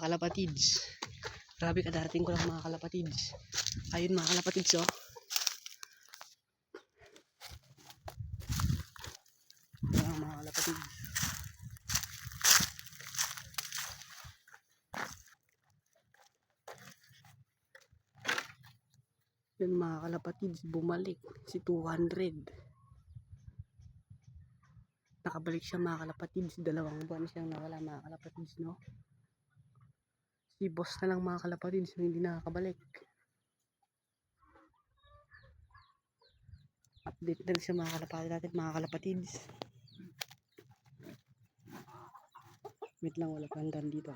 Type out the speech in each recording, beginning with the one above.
mga kalapatids. Grabe kadarating ko lang mga kalapatids. Ayun mga kalapatids oh. Ayan mga kalapatids. Yun mga kalapatids, bumalik si 200. Nakabalik siya mga kalapatids. 2 buwan siyang nawala mga kalapatids, no? Si boss na lang mga kalapatids yung hindi nakakabalik. Update din sa mga kalapatids natin mga kalapatids. Wait lang, wala pang dan dito.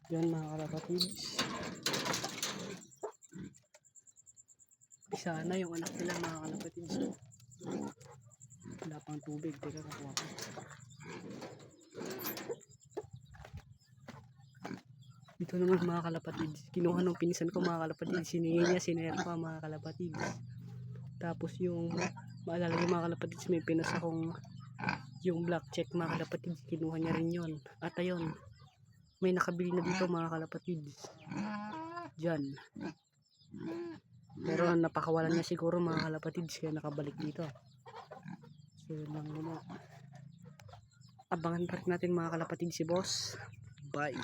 Yan mga kalapatids. Isa na yung anak nila mga kalapatids, no? Wala pang tubig. Teka, kakuha ko. Dito naman mga kalapatids. Kinuha ng pinsan ko mga kalapatids. Siningi niya, sinare pa mga kalapatids. Tapos yung, maalala niyo mga kalapatids, may pinas akong yung black check mga kalapatids. Kinuha niya rin yun. At ayun, may nakabili na dito mga kalapatids. Diyan. Pero napakawalan niya siguro mga kalapatids kaya nakabalik dito. So yun lang muna. Abangan pa rin natin mga kalapatids si boss. Bye.